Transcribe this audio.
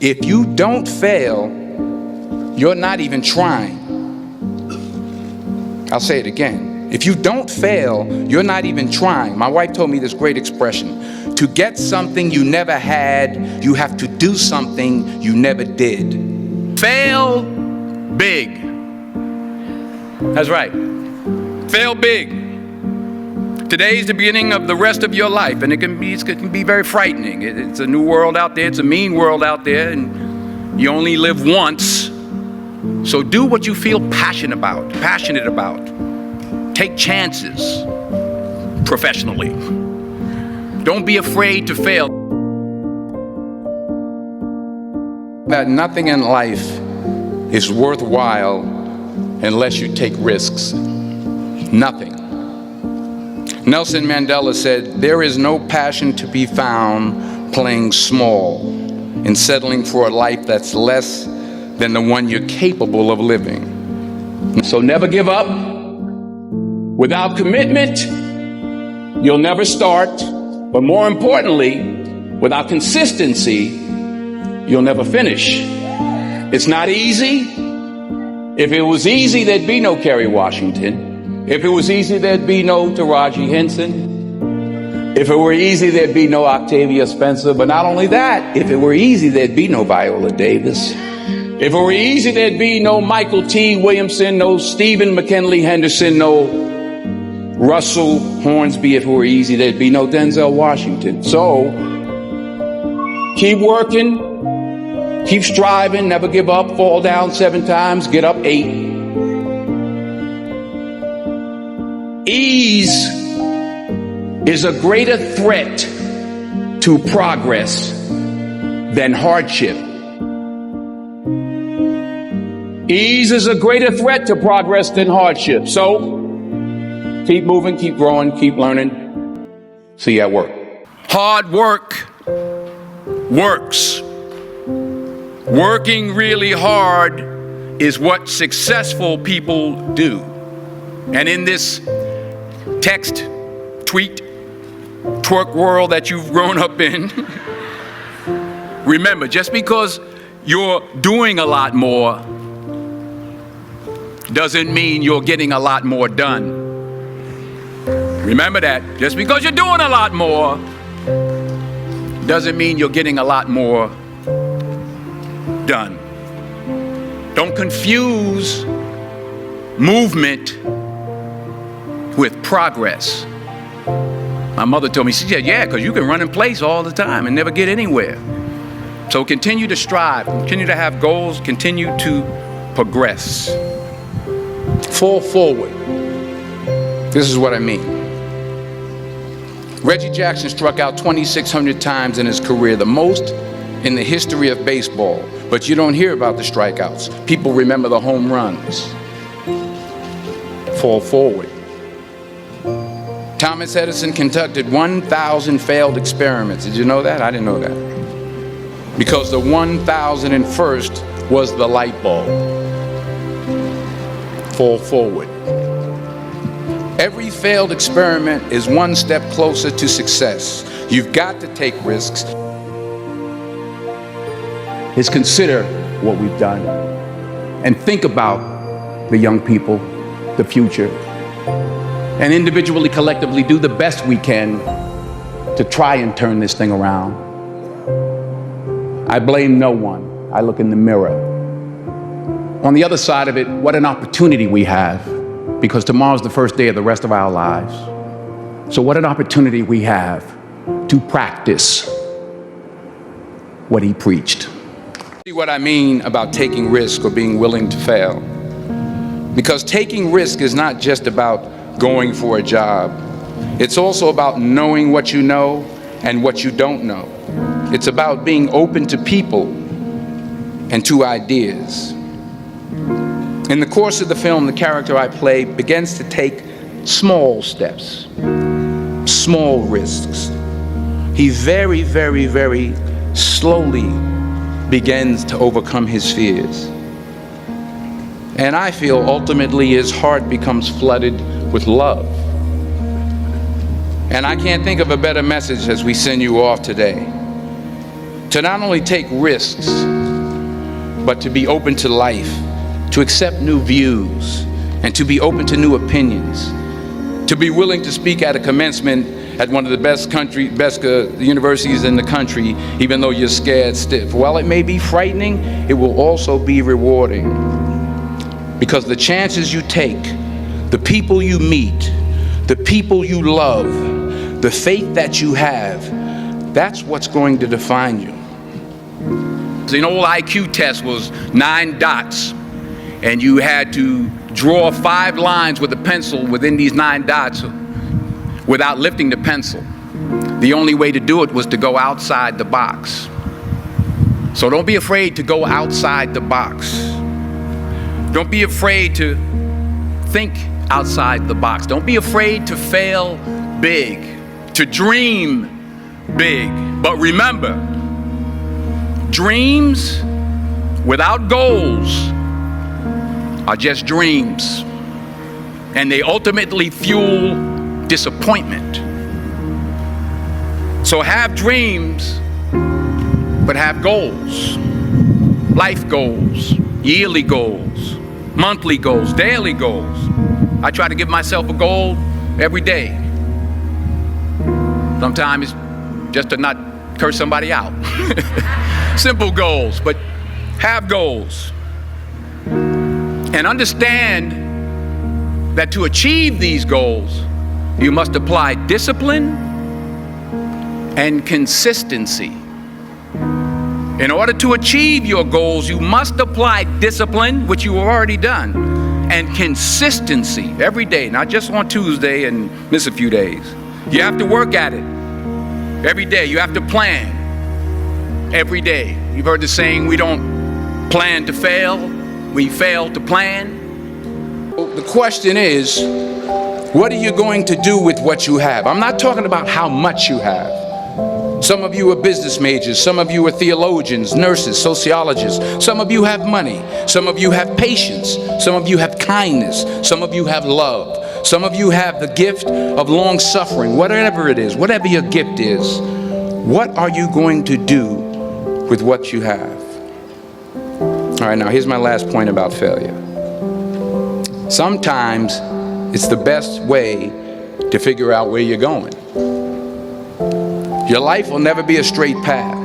If you don't fail, you're not even trying. I'll say it again. If you don't fail, you're not even trying. My wife told me this great expression. To get something you never had, you have to do something you never did. Fail big. That's right. Fail big. Today's the beginning of the rest of your life, and it can be very frightening. It's a new world out there. It's a mean world out there, and you only live once. So do what you feel passionate about. Take chances professionally. Don't be afraid to fail. That nothing in life is worthwhile unless you take risks. Nothing. Nelson Mandela said, "There is no passion to be found playing small and settling for a life that's less than the one you're capable of living." So never give up. Without commitment, you'll never start. But more importantly, without consistency, you'll never finish. It's not easy. If it was easy, there'd be no Kerry Washington. If it was easy, there'd be no Taraji Henson. If it were easy, there'd be no Octavia Spencer. But not only that, if it were easy, there'd be no Viola Davis. If it were easy, there'd be no Michael T. Williamson, no Stephen McKinley Henderson, no Russell Hornsby. If it were easy, there'd be no Denzel Washington. So keep working, keep striving, never give up, fall down 7 times, get up 8. Ease is a greater threat to progress than hardship. Ease is a greater threat to progress than hardship. So keep moving, keep growing, keep learning. See you at work. Hard work works. Working really hard is what successful people do. And in this text, tweet, twerk world that you've grown up in, remember, just because you're doing a lot more doesn't mean you're getting a lot more done. Remember that. Just because you're doing a lot more doesn't mean you're getting a lot more done. Don't confuse movement with progress. My mother told me, she said, yeah, because you can run in place all the time and never get anywhere. So continue to strive, continue to have goals, continue to progress. Fall forward. This is what I mean. Reggie Jackson struck out 2,600 times in his career, the most in the history of baseball. But you don't hear about the strikeouts. People remember the home runs. Fall forward. Thomas Edison conducted 1,000 failed experiments. Did you know that? I didn't know that. Because the 1,001st was the light bulb. Fall forward. Every failed experiment is one step closer to success. You've got to take risks. Is consider what we've done and think about the young people, the future, and individually, collectively do the best we can to try and turn this thing around. I blame no one. I look in the mirror. On the other side of it, what an opportunity we have, because tomorrow's the first day of the rest of our lives. So what an opportunity we have to practice what he preached. See what I mean about taking risk or being willing to fail. Because taking risk is not just about going for a job. It's also about knowing what you know and what you don't know. It's about being open to people and to ideas. In the course of the film, the character I play begins to take small steps, small risks. He very, very, very slowly begins to overcome his fears. And I feel ultimately his heart becomes flooded with love. And I can't think of a better message as we send you off today. to not only take risks, but to be open to life, to accept new views, and to be open to new opinions, to be willing to speak at a commencement at one of the best universities in the country, even though you're scared stiff. While it may be frightening, it will also be rewarding, because the chances you take, the people you meet, the people you love, the faith that you have, that's what's going to define you. An old IQ test was 9 dots, and you had to draw 5 lines with a pencil within these 9 dots without lifting the pencil. The only way to do it was to go outside the box. So don't be afraid to go outside the box. Don't be afraid to think outside the box. Don't be afraid to fail big, to dream big. But remember, dreams without goals are just dreams, and they ultimately fuel disappointment. So have dreams, but have goals. Life goals, yearly goals, monthly goals, daily goals. I try to give myself a goal every day. Sometimes it's just to not curse somebody out. Simple goals, but have goals. And understand that to achieve these goals, you must apply discipline and consistency. In order to achieve your goals, you must apply discipline, which you have already done, and consistency every day, not just on Tuesday and miss a few days. You have to work at it every day. You have to plan every day. You've heard the saying, we don't plan to fail, we fail to plan. The question is, what are you going to do with what you have? I'm not talking about how much you have. Some of you are business majors, some of you are theologians, nurses, sociologists, some of you have money, some of you have patience, some of you have kindness, some of you have love, some of you have the gift of long suffering. Whatever it is, whatever your gift is, what are you going to do with what you have? All right, now here's my last point about failure. Sometimes it's the best way to figure out where you're going. Your life will never be a straight path.